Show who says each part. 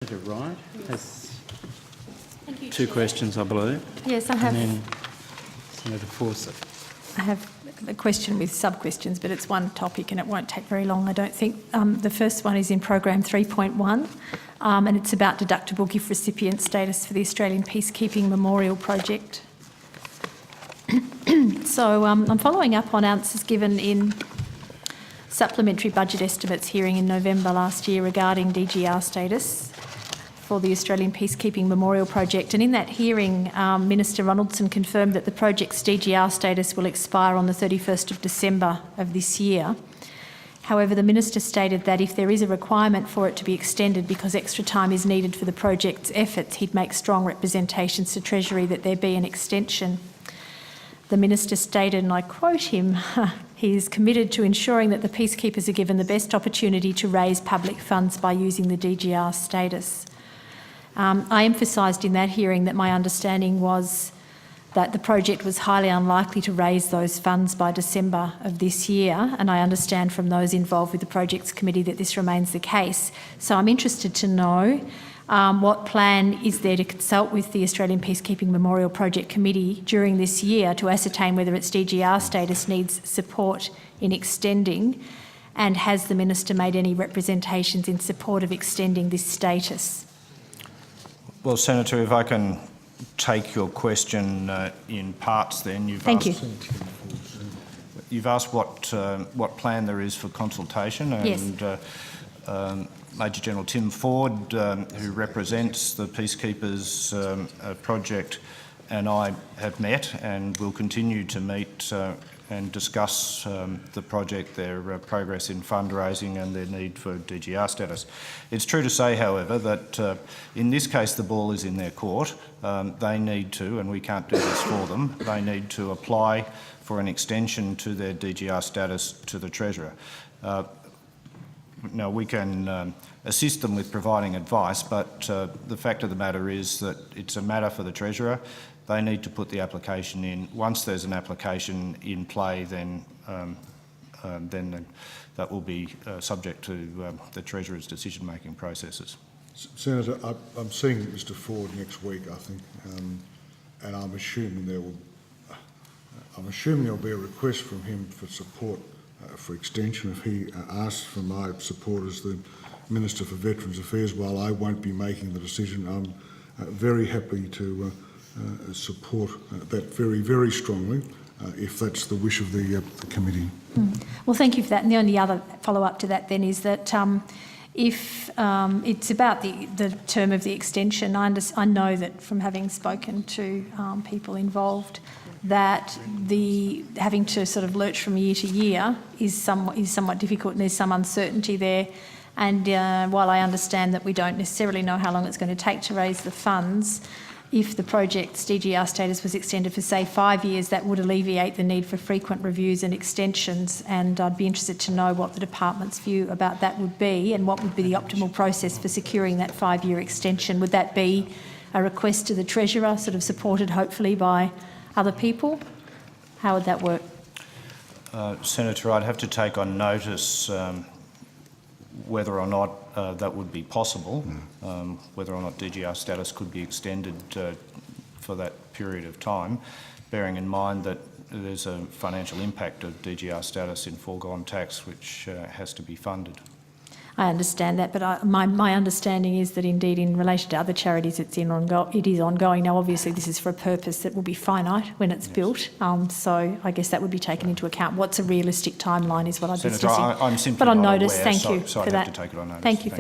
Speaker 1: Senator Wright has two questions, I believe.
Speaker 2: Yes, I have.
Speaker 1: And then Senator Fawcett.
Speaker 2: I have a question with sub-questions, but it's one topic and it won't take very long, I don't think. The first one is in program 3.1 and it's about deductible gift recipient status for the Australian Peacekeeping Memorial Project. So I'm following up on answers given in supplementary budget estimates hearing in November last year regarding DGR status for the Australian Peacekeeping Memorial Project. And in that hearing, Minister Ronaldson confirmed that the project's DGR status will expire on the 31st of December of this year. However, the Minister stated that if there is a requirement for it to be extended because extra time is needed for the project's efforts, he'd make strong representations to Treasury that there be an extension. The Minister stated, and I quote him, he is committed to ensuring that the peacekeepers are given the best opportunity to raise public funds by using the DGR status. I emphasised in that hearing that my understanding was that the project was highly unlikely to raise those funds by December of this year, and I understand from those involved with the projects committee that this remains the case. So I'm interested to know what plan is there to consult with the Australian Peacekeeping Memorial Project Committee during this year to ascertain whether its DGR status needs support in extending, and has the Minister made any representations in support of extending this status?
Speaker 3: Well, Senator, if I can take your question in parts then. You've asked what plan there is for consultation, and
Speaker 2: yes.
Speaker 3: Major General Tim Ford, who represents the Peacekeepers project, and I have met and will continue to meet and discuss the project, their progress in fundraising and their need for DGR status. It's true to say, however, that in this case the ball is in their court. They need to, and we can't do this for them, they need to apply for an extension to their DGR status to the Treasurer. Now, we can assist them with providing advice, but the fact of the matter is that it's a matter for the Treasurer. They need to put the application in. Once there's an application in play, then that will be subject to the Treasurer's decision-making processes.
Speaker 4: Senator, I'm seeing Mr. Ford next week, I think, and I'm assuming there'll be a request from him for support for extension. If he asks for my support as the Minister for Veterans Affairs, while I won't be making the decision, I'm very happy to support that very, very strongly, if that's the wish of the committee.
Speaker 2: Well, thank you for that. And the only other follow-up to that then is that if it's about the term of the extension, I know that from having spoken to people involved, that having to sort of lurch from year to year is somewhat difficult, and there's some uncertainty there. And while I understand that we don't necessarily know how long it's going to take to raise the funds, if the project's DGR status was extended for, say, 5 years, that would alleviate the need for frequent reviews and extensions, and I'd be interested to know what the department's view about that would be, and what would be the optimal process for securing that 5-year extension. Would that be a request to the Treasurer, sort of supported hopefully by other people? How would that work?
Speaker 3: Senator, I'd have to take on notice whether or not that would be possible, whether or not DGR status could be extended for that period of time, bearing in mind that there's a financial impact of DGR status in foregone tax which has to be funded.
Speaker 2: I understand that, but my understanding is that indeed in relation to other charities it is ongoing. Now obviously this is for a purpose that will be finite when it's built, so I guess that would be taken into account. What's a realistic timeline is what I'd be discussing.
Speaker 3: I'm simply
Speaker 2: but on
Speaker 3: not
Speaker 2: notice,
Speaker 3: aware,
Speaker 2: thank you
Speaker 3: so
Speaker 2: for
Speaker 3: I'd
Speaker 2: that.
Speaker 3: have to take it on notice.
Speaker 2: Thank you.